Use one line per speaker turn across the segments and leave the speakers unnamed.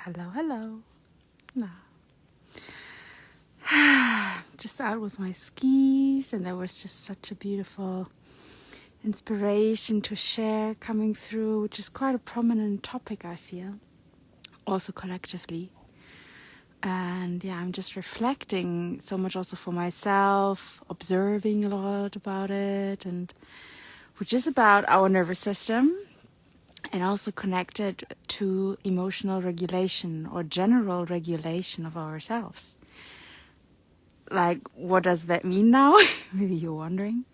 Hello. No. Just out with my skis, and there was just such a beautiful inspiration to share coming through, which is quite a prominent topic, I feel, also collectively. And I'm just reflecting so much also for myself, observing a lot about it, and which is about our nervous system and also connected to emotional regulation or general regulation of ourselves. Like, what does that mean now? Maybe you're wondering.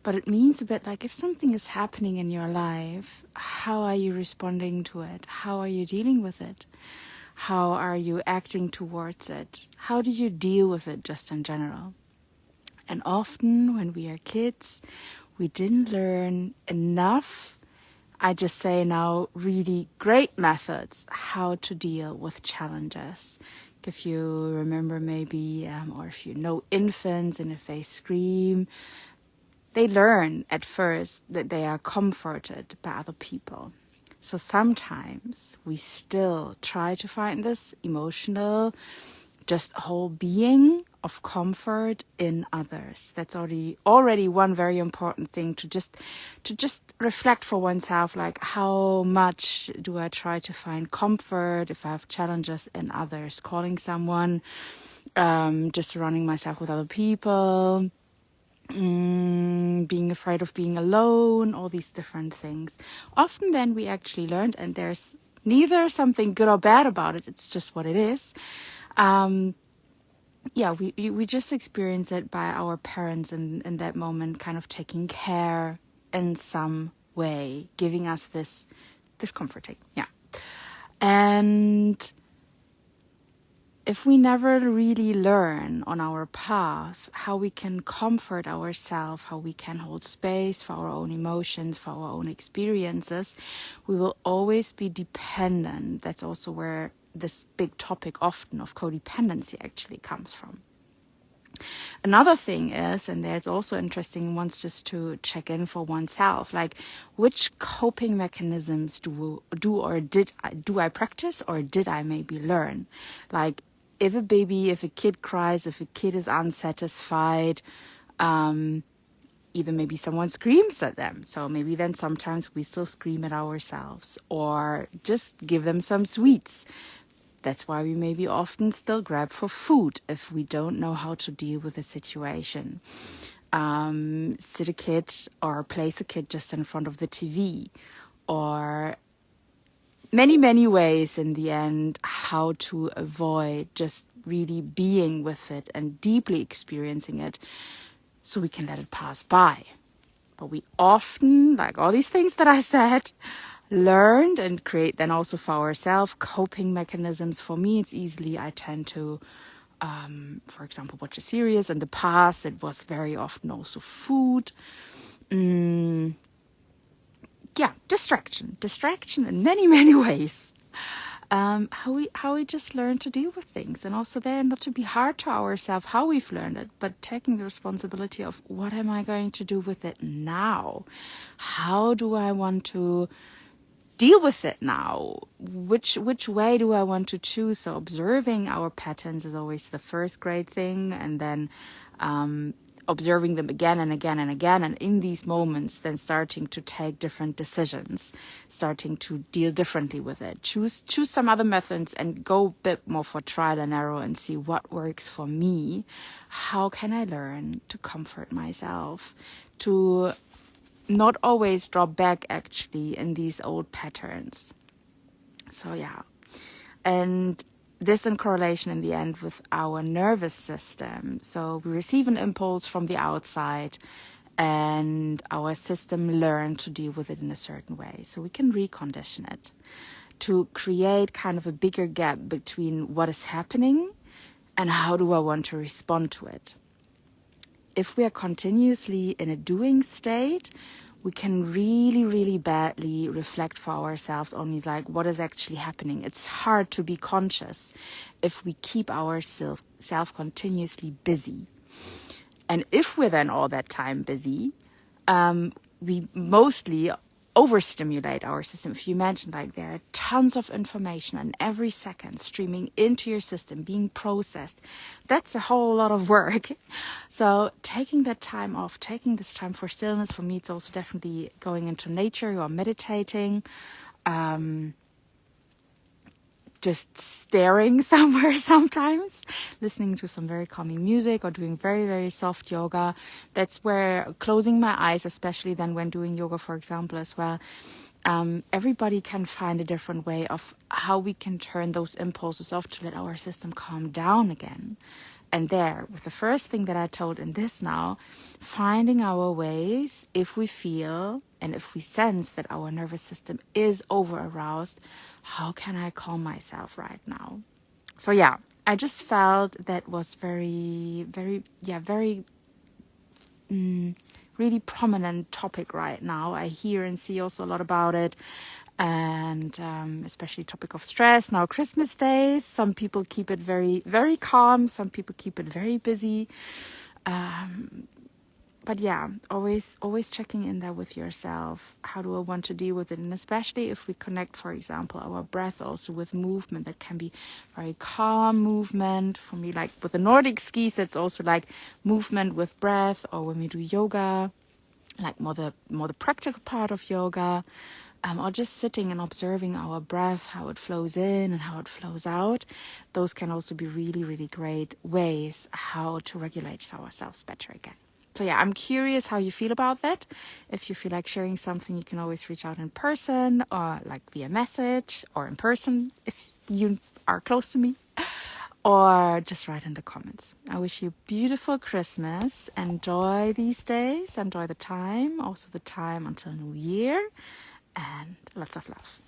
But it means a bit like if something is happening in your life, how are you responding to it? How are you dealing with it? How are you acting towards it? How do you deal with it just in general? And often when we are kids, we didn't learn enough, I just say now, really great methods how to deal with challenges. If you remember maybe, or if you know infants and if they scream, they learn at first that they are comforted by other people. So sometimes we still try to find this emotional, just whole being of comfort in others. That's already one very important thing to just reflect for oneself, like how much do I try to find comfort if I have challenges in others, calling someone, just surrounding myself with other people, being afraid of being alone, all these different things. Often then we actually learned, and there's neither something good or bad about it, it's just what it is. We just experience it by our parents in that moment, kind of taking care in some way, giving us this comforting. And if we never really learn on our path how we can comfort ourselves, how we can hold space for our own emotions, for our own experiences, we will always be dependent. That's also where this big topic often of codependency actually comes from. Another thing is, and there's also interesting ones just to check in for oneself, like which coping mechanisms do I practice, or did I maybe learn? Like if a kid cries, if a kid is unsatisfied, either maybe someone screams at them. So maybe then sometimes we still scream at ourselves, or just give them some sweets. That's why we maybe often still grab for food if we don't know how to deal with a situation. Sit a kid or place a kid just in front of the TV, or many, many ways in the end how to avoid just really being with it and deeply experiencing it so we can let it pass by. But we often, like all these things that I said, learned and create then also for ourselves coping mechanisms. For me, I tend to, for example, watch a series. In the past, it was very often also food. Distraction in many, many ways. How we just learn to deal with things, and also there not to be hard to ourselves how we've learned it, but taking the responsibility of what am I going to do with it now? How do I want to deal with it now? Which way do I want to choose? So observing our patterns is always the first great thing, and then observing them again and again and again, and in these moments then starting to take different decisions, starting to deal differently with it, choose some other methods and go a bit more for trial and error and see what works for me. How can I learn to comfort myself, to not always drop back actually in these old patterns? So and this in correlation in the end with our nervous system. So we receive an impulse from the outside and our system learns to deal with it in a certain way. So we can recondition it to create kind of a bigger gap between what is happening and how do I want to respond to it. If we are continuously in a doing state, we can really, really badly reflect for ourselves only like what is actually happening. It's hard to be conscious if we keep ourselves continuously busy. And if we're then all that time busy, we mostly overstimulate our system. If you imagine, like, there are tons of information and every second streaming into your system, being processed, that's a whole lot of work. So taking that time off, taking this time for stillness, for me, it's also definitely going into nature or meditating, just staring somewhere sometimes, listening to some very calming music or doing very, very soft yoga. That's where closing my eyes, especially then when doing yoga, for example, as well, everybody can find a different way of how we can turn those impulses off to let our system calm down again. And there, with the first thing that I told in this now, finding our ways, if we feel and if we sense that our nervous system is over aroused, how can I calm myself right now? So yeah, I just felt that was very, very, really prominent topic right now. I hear and see also a lot about it. And especially topic of stress. Now, Christmas days, some people keep it very, very calm. Some people keep it very busy. But yeah, always checking in there with yourself. How do I want to deal with it? And especially if we connect, for example, our breath also with movement, that can be very calm movement. For me, like with the Nordic skis, that's also like movement with breath. Or when we do yoga, like more the practical part of yoga. Or just sitting and observing our breath, how it flows in and how it flows out. Those can also be really, really great ways how to regulate ourselves better again. So yeah, I'm curious how you feel about that. If you feel like sharing something, you can always reach out in person or like via message, or in person if you are close to me, or just write in the comments. I wish you a beautiful Christmas. Enjoy these days. Enjoy the time. Also the time until New Year. And lots of love.